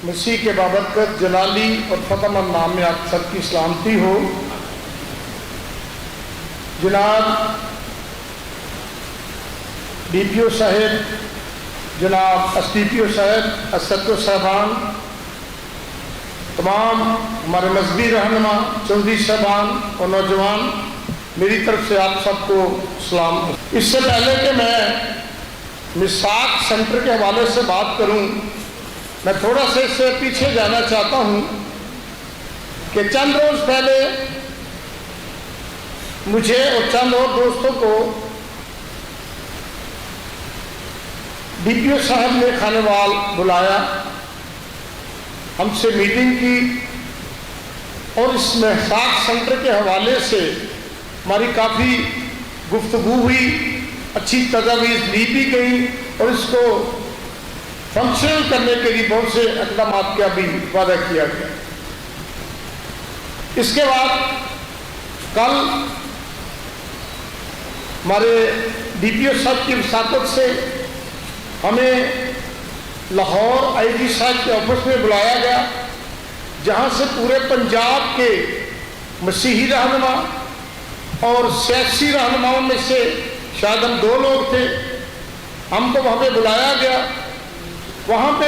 مسیح کے بابرکت جلالی اور فتح مند نام میں آپ سب کی سلامتی ہو۔ جناب ڈی پی او صاحب، جناب ایس ڈی پی او صاحب، SHO صاحبان، تمام ہمارے مذہبی رہنما، چودھری صاحبان اور نوجوان، میری طرف سے آپ سب کو سلام۔ اس سے پہلے کہ میں مساق سینٹر کے حوالے سے بات کروں، میں تھوڑا سا اس سے پیچھے جانا چاہتا ہوں کہ چند روز پہلے مجھے اور چند اور دوستوں کو ڈی پی او صاحب نے خانوال بلایا، ہم سے میٹنگ کی اور اس مساق سینٹر کے حوالے سے ہماری کافی گفتگو ہوئی، اچھی تجاویز لی بھی گئی اور اس کو فنکشنل کرنے کے لیے بہت سے اقدامات کا بھی وعدہ کیا گیا۔ اس کے بعد کل ہمارے ڈی پی او صاحب کی وساطت سے ہمیں لاہور آئی جی صاحب کے آفس میں بلایا گیا، جہاں سے پورے پنجاب کے مسیحی رہنما اور سیاسی رہنماؤں میں سے شاید ہم 2 لوگ تھے، ہم کو وہاں پہ بلایا گیا۔ وہاں پہ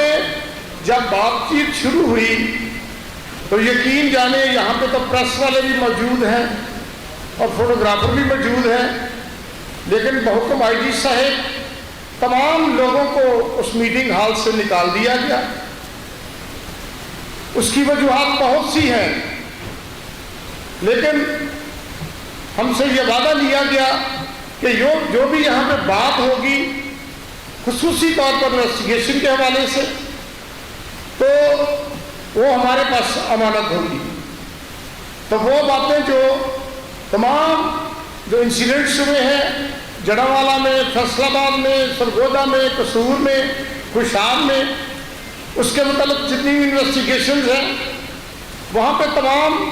جب بات چیت شروع ہوئی تو یقین جانے یہاں پہ تو پریس والے بھی موجود ہیں اور فوٹوگرافر بھی موجود ہیں، لیکن بحکم آئی جی صاحب تمام لوگوں کو اس میٹنگ ہال سے نکال دیا گیا۔ اس کی وجوہات بہت سی ہیں، لیکن ہم سے یہ وعدہ لیا گیا کہ جو بھی یہاں پہ بات ہوگی خصوصی طور پر انویسٹیگیشن کے حوالے سے، تو وہ ہمارے پاس امانت ہوگی۔ تو وہ باتیں جو تمام جو انسیڈنٹس ہوئے ہیں جڑاوالا میں، فیصل آباد میں، سرگودا میں، قصور میں، خوشاب میں، اس کے متعلق جتنی بھی انویسٹیگیشنز ہیں وہاں پہ تمام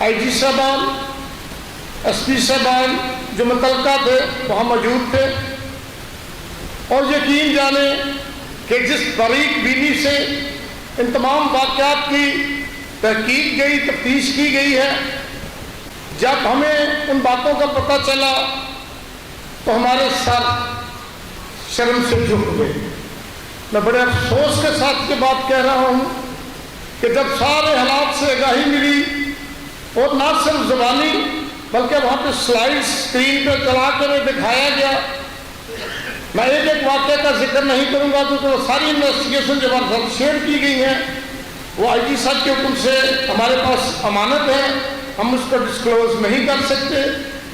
آئی جی صاحبان، ایس پی صاحبان جو متعلقہ تھے وہاں موجود تھے، اور یقین جانے کہ جس باریک بینی سے ان تمام واقعات کی تحقیق گئی، تفتیش کی گئی ہے، جب ہمیں ان باتوں کا پتہ چلا تو ہمارے سر شرم سے جھک گئے۔ میں بڑے افسوس کے ساتھ یہ بات کہہ رہا ہوں کہ جب سارے حالات سے آگاہی ملی اور نہ صرف زبانی بلکہ وہاں پہ سلائیڈ اسکرین پہ چلا کر دکھایا گیا، میں ایک واقعہ کا ذکر نہیں کروں گا کیونکہ وہ ساری انویسٹیگیشن جو ہمارے ساتھ شیئر کی گئی ہیں وہ آئی جی صاحب کے حکم سے ہمارے پاس امانت ہے، ہم اس کو ڈسکلوز نہیں کر سکتے،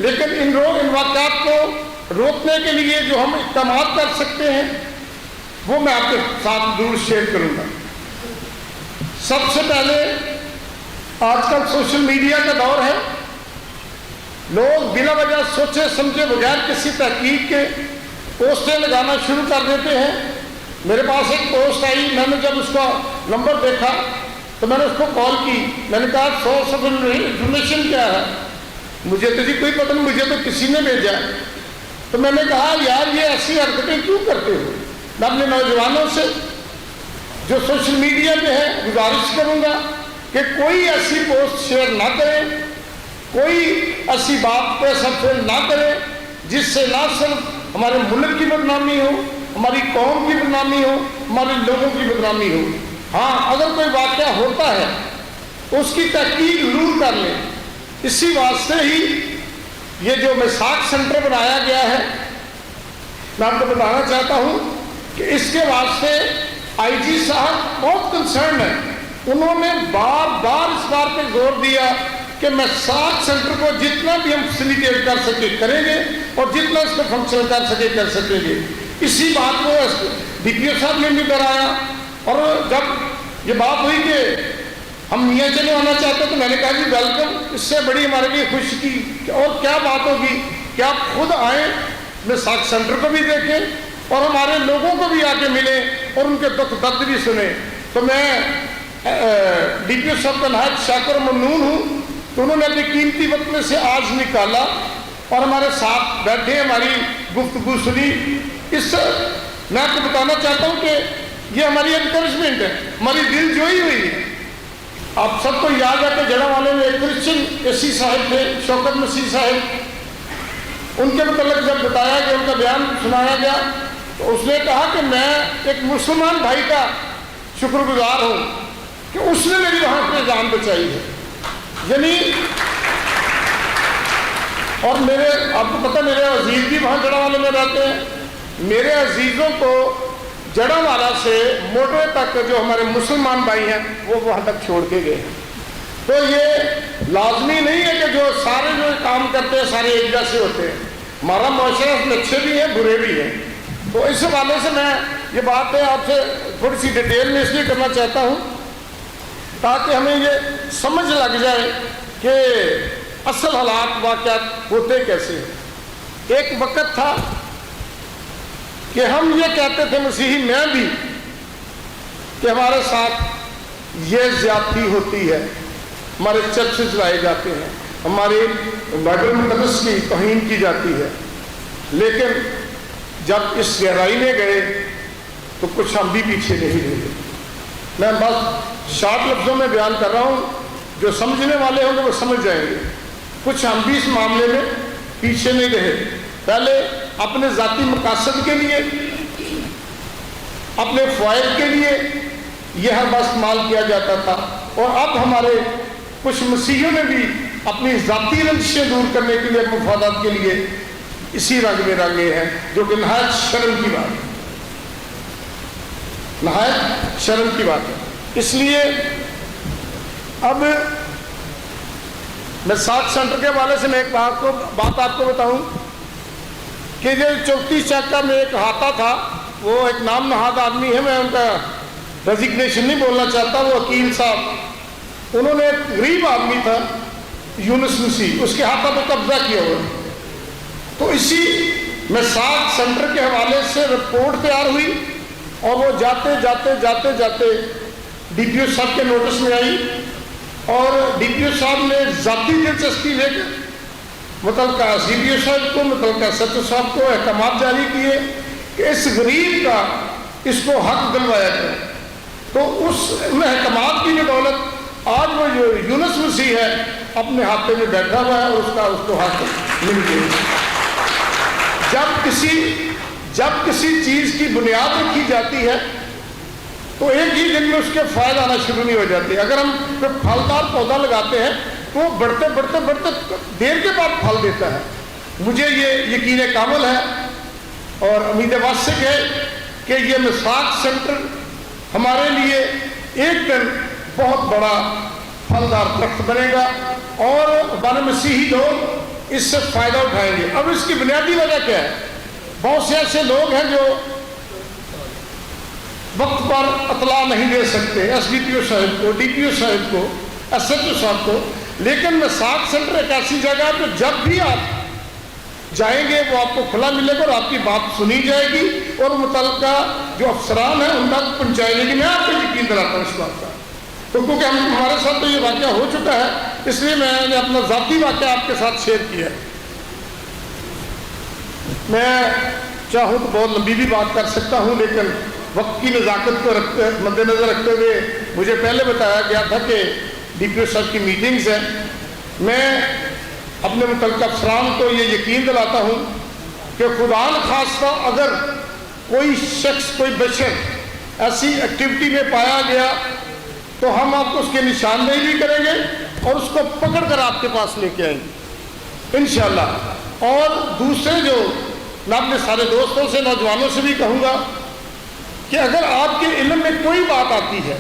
لیکن ان واقعات کو روکنے کے لیے جو ہم اقدامات کر سکتے ہیں وہ میں آپ کے ساتھ ضرور شیئر کروں گا۔ سب سے پہلے آج کل سوشل میڈیا کا دور ہے، لوگ بلا وجہ سوچے سمجھے بغیر کسی تحقیق کے پوسٹیں لگانا شروع کر دیتے ہیں۔ میرے پاس ایک پوسٹ آئی، میں نے جب اس کا نمبر دیکھا تو میں نے اس کو کال کی، میں نے کہا سورس آف انفارمیشن کیا ہے؟ مجھے تو کوئی پتہ نہیں، مجھے تو کسی نے بھیجا ہے۔ تو میں نے کہا یار یہ ایسی حرکتیں کیوں کرتے ہو؟ میں اپنے نوجوانوں سے جو سوشل میڈیا پہ ہے گزارش کروں گا کہ کوئی ایسی پوسٹ شیئر نہ کریں، کوئی ایسی بات پہ سبسکرائب نہ کریں جس سے نہ صرف ہمارے ملک کی بدنامی ہو، ہماری قوم کی بدنامی ہو، ہمارے لوگوں کی بدنامی ہو۔ ہاں اگر کوئی واقعہ ہوتا ہے اس کی تحقیق ضرور کر لیں۔ اسی واسطے ہی یہ جو مساق سینٹر بنایا گیا ہے، میں آپ کو بتانا چاہتا ہوں کہ اس کے واسطے آئی جی صاحب بہت کنسرن ہے۔ انہوں نے بار بار اس بات پہ زور دیا کہ مساق سینٹر کو جتنا بھی ہم فیسیلیٹیٹ کر سکے کریں گے اور جتنا اس کو فنکشن کر سکے کر سکیں گے۔ اسی بات کو ڈی پی او صاحب نے بھی کرایا، اور جب یہ بات ہوئی کہ ہم میاں چلے آنا چاہتے تو میں نے کہا جی ویلکم، اس سے بڑی ہمارے لیے خوشی کی اور کیا بات ہوگی کہ آپ خود آئیں، مساق سینٹر کو بھی دیکھیں اور ہمارے لوگوں کو بھی آ کے ملیں اور ان کے دکھ درد بھی سنیں۔ تو میں ڈی پی او صاحب کا نہایت شاکر و ممنون ہوں تو انہوں نے اپنی قیمتی وقت میں سے آج نکالا اور ہمارے ساتھ بیٹھے ہماری گفتگو سنی۔ اس میں آپ کو بتانا چاہتا ہوں کہ یہ ہماری انکریجمنٹ ہے، ہماری دل جوئی ہوئی ہے۔ آپ سب کو یاد ہے کہ جڑا والے میں ایک کرسچن اسی صاحب تھے، شوکت مسیح صاحب، ان کے متعلق جب بتایا کہ ان کا بیان سنایا گیا تو اس نے کہا کہ میں ایک مسلمان بھائی کا شکر گزار ہوں کہ اس نے میری وہاں پہ جان بچائی ہے۔ یعنی اور میرے، آپ کو پتہ میرے عزیز بھی وہاں جڑا والے میں رہتے ہیں، میرے عزیزوں کو جڑا والا سے موٹے تک جو ہمارے مسلمان بھائی ہیں وہ وہاں تک چھوڑ کے گئے۔ تو یہ لازمی نہیں ہے کہ جو سارے جو کام کرتے ہیں سارے ایک جیسے ہوتے ہیں، ہمارا معاشرہ اس میں اچھے بھی ہیں برے بھی ہیں۔ تو اس حوالے سے میں یہ بات ہے آپ سے تھوڑی سی ڈیٹیل میں اس لیے کرنا چاہتا ہوں تاکہ ہمیں یہ سمجھ لگ جائے کہ اصل حالات واقعات ہوتے کیسے ہیں۔ ایک وقت تھا کہ ہم یہ کہتے تھے مسیحی، میں بھی، کہ ہمارے ساتھ یہ زیادتی ہوتی ہے، ہمارے چرچز لائے جاتے ہیں، ہمارے بائبل مقدس کی توہین کی جاتی ہے۔ لیکن جب اس گہرائی میں گئے تو کچھ ہم بھی پیچھے نہیں رہے۔ میں بس شارٹ لفظوں میں بیان کر رہا ہوں، جو سمجھنے والے ہوں گے وہ سمجھ جائیں گے۔ کچھ ہم بھی اس معاملے میں پیچھے نہیں رہے۔ پہلے اپنے ذاتی مقاصد کے لیے، اپنے فوائد کے لیے یہ ہر بات استعمال کیا جاتا تھا، اور اب ہمارے کچھ مسیحیوں نے بھی اپنی ذاتی رنجشیں دور کرنے کے لیے، مفادات کے لیے اسی رنگ میں رنگے ہیں، جو کہ نہایت شرم کی بات ہے، نہایت شرم کی بات ہے۔ اس لیے اب میں ساتھ سینٹر کے حوالے سے میں ایک بات آپ کو بتاؤں کہ جو چوکتی چکا میں ایک ہاتھا تھا، وہ ایک نام نہاد آدمی ہے، میں ان کا ریزگنیشن نہیں بولنا چاہتا، وہ وکیل صاحب، انہوں نے ایک غریب آدمی تھا یونس مسیح، اس کے ہاتھوں پہ قبضہ کیا ہوا۔ تو اسی میں ساتھ سینٹر کے حوالے سے رپورٹ تیار ہوئی، اور وہ جاتے جاتے جاتے جاتے ڈی پی او صاحب کے نوٹس میں آئی، اور ڈی پی او صاحب نے ذاتی دلچسپی لے کر متعلقہ سی پی او صاحب کو، متعلقہ سچو صاحب کو احکامات جاری کیے کہ اس غریب کا اس کو حق دلوایا جائے۔ تو اس احکامات کی بدولت آج وہ جو یونس مسیح ہے اپنے ہاتھے میں بیٹھا ہوا ہے، اور اس کو حق مل گیا۔ جب کسی چیز کی بنیاد رکھی جاتی ہے تو ایک ہی دن میں اس کے فائدہ آنا شروع نہیں ہو جاتے۔ اگر ہم کوئی پھلدار پودا لگاتے ہیں تو وہ بڑھتے بڑھتے بڑھتے دیر کے بعد پھل دیتا ہے۔ مجھے یہ یقین کامل ہے اور امید واثق ہے کہ یہ مساق سینٹر ہمارے لیے ایک دن بہت بڑا پھلدار درخت بنے گا، اور ہمارے مسیحی لوگ اس سے فائدہ اٹھائیں گے۔ اب اس کی بنیادی وجہ کیا ہے؟ بہت سے ایسے لوگ ہیں جو وقت پر اطلاع نہیں دے سکتے، ایس ڈی پی او صاحب کو، ڈی پی او صاحب کو، ایس ایچ او صاحب کو، لیکن مساق سینٹر ایک ایسی جگہ ہے تو جب بھی آپ جائیں گے وہ آپ کو کھلا ملے گا، اور آپ کی بات سنی جائے گی، اور متعلقہ جو افسران ہیں ان تک پہنچائی جائے گی۔ میں آپ کو یقین دلاتا ہوں اس بات کا، تو کیونکہ ہمارے ساتھ تو یہ واقعہ ہو چکا ہے، اس لیے میں نے اپنا ذاتی واقعہ آپ کے ساتھ شیئر کیا ہے۔ میں چاہوں تو بہت لمبی بھی بات کر سکتا ہوں، لیکن وقت کی نزاکت کو مد نظر رکھتے ہوئے مجھے پہلے بتایا گیا تھا کہ ڈی پی او صاحب کی میٹنگز ہیں۔ میں اپنے متعلقہ افسران کو یہ یقین دلاتا ہوں کہ خدا نخواستہ اگر کوئی شخص، کوئی بشر ایسی ایکٹیویٹی میں پایا گیا تو ہم آپ کو اس کی نشاندہی بھی کریں گے اور اس کو پکڑ کر آپ کے پاس لے کے آئیں گے انشاءاللہ۔ اور دوسرے جو میں اپنے سارے دوستوں سے، نوجوانوں سے بھی کہوں گا کہ اگر آپ کے علم میں کوئی بات آتی ہے،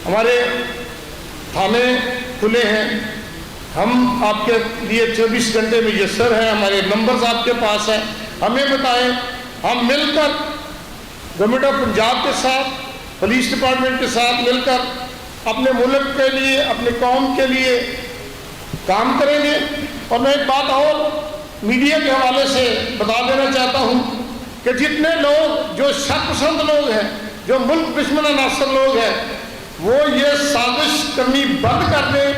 ہمارے تھانے کھلے ہیں، ہم آپ کے لیے 24 گھنٹے میں میسر ہیں، ہمارے نمبرز آپ کے پاس ہیں، ہمیں بتائیں، ہم مل کر گورنمنٹ آف پنجاب کے ساتھ، پولیس ڈپارٹمنٹ کے ساتھ مل کر اپنے ملک کے لیے، اپنے قوم کے لیے کام کریں گے۔ اور میں ایک بات اور میڈیا کے حوالے سے بتا دینا چاہتا ہوں کہ جتنے لوگ جو شر پسند لوگ ہیں، جو ملک دشمن عناصر لوگ ہیں، وہ یہ سازش کرنی بند کر دیں۔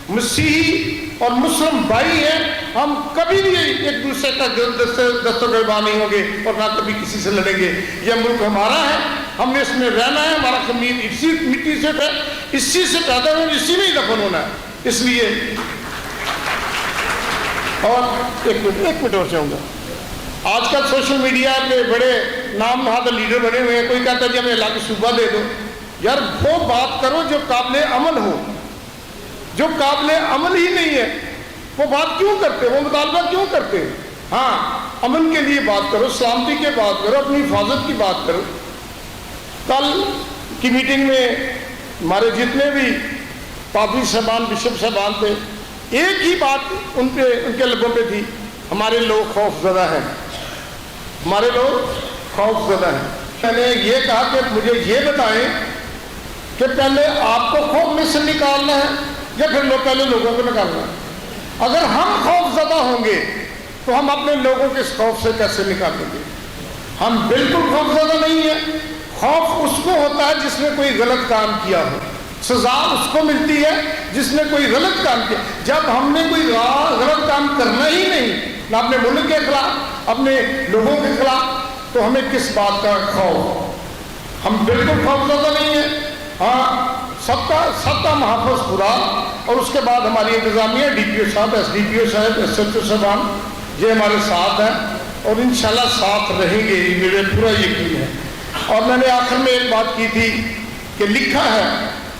مسیحی اور مسلم بھائی ہیں، ہم کبھی بھی ایک دوسرے کا دستوں گربان نہیں ہوں گے اور نہ کبھی کسی سے لڑیں گے۔ یہ ملک ہمارا ہے، ہم نے اس میں رہنا ہے, ہمارا خمیر اسی مٹی سے اسی سے پیدا ہونا, اسی میں ہی دفن ہونا ہے. اس لیے اور ایک منٹ اور چاہوں گا. آج کل سوشل میڈیا پہ بڑے نام نہاد لیڈر بنے ہوئے ہیں. کوئی کہتا ہے جی ہمیں الگ صوبہ دے دو. یار وہ بات کرو جو قابل عمل ہو. جو قابل عمل ہی نہیں ہے وہ بات کیوں کرتے, وہ مطالبہ کیوں کرتے ہیں؟ ہاں, امن کے لیے بات کرو, سلامتی کی بات کرو, اپنی حفاظت کی بات کرو. کل کی میٹنگ میں ہمارے جتنے بھی پادری صاحبان, بشپ صاحبان تھے, ایک ہی بات ان کے لبوں پہ تھی, ہمارے لوگ خوف زدہ ہیں, ہمارے لوگ خوف زدہ ہیں. میں نے یہ کہا کہ مجھے یہ بتائیں کہ پہلے آپ کو خوف میں سے نکالنا ہے یا پھر پہلے لوگوں کو نکالنا ہے؟ اگر ہم خوف زدہ ہوں گے تو ہم اپنے لوگوں کے اس خوف سے کیسے نکالیں گے؟ ہم بالکل خوف زدہ نہیں ہیں. خوف اس کو ہوتا ہے جس نے کوئی غلط کام کیا ہو, سزا اس کو ملتی ہے جس نے کوئی غلط کام کیا. جب ہم نے کوئی غلط کام کرنا ہی نہیں, نہ اپنے ملک کے خلاف, اپنے لوگوں کے خلاف, تو ہمیں کس بات کا خوف؟ ہم بالکل خوف زدہ نہیں ہیں. ہاں, سب کا محافظ خدا, اور اس کے بعد ہماری انتظامیہ, ڈی پی او صاحب, ایس ڈی پی او صاحب, ایس ایچ او صاحبان, یہ ہمارے ساتھ ہیں اور انشاءاللہ ساتھ رہیں گے, میرے پورا یقین ہے. اور میں نے آخر میں ایک بات کی تھی کہ لکھا ہے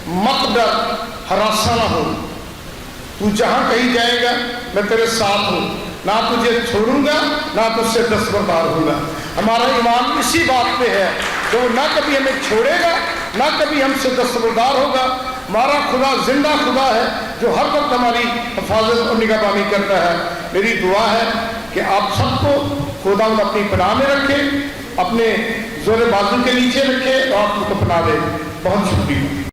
مت ڈر, ہراساں نہ ہو, تو جہاں کہیں جائے گا میں تیرے ساتھ ہوں, نہ تجھے چھوڑوں گا نہ تجھ سے دستبردار ہوں گا. ہمارا ایمان اسی بات پہ ہے جو نہ کبھی ہمیں چھوڑے گا نہ کبھی ہم سے دستبردار ہوگا. ہمارا خدا زندہ خدا ہے جو ہر وقت ہماری حفاظت اور نگہبانی کرتا ہے. میری دعا ہے کہ آپ سب کو خدا اپنی پناہ میں رکھے, اپنے زور بازو کے نیچے رکھے اور آپ کو پناہ دے. بہت شکریہ.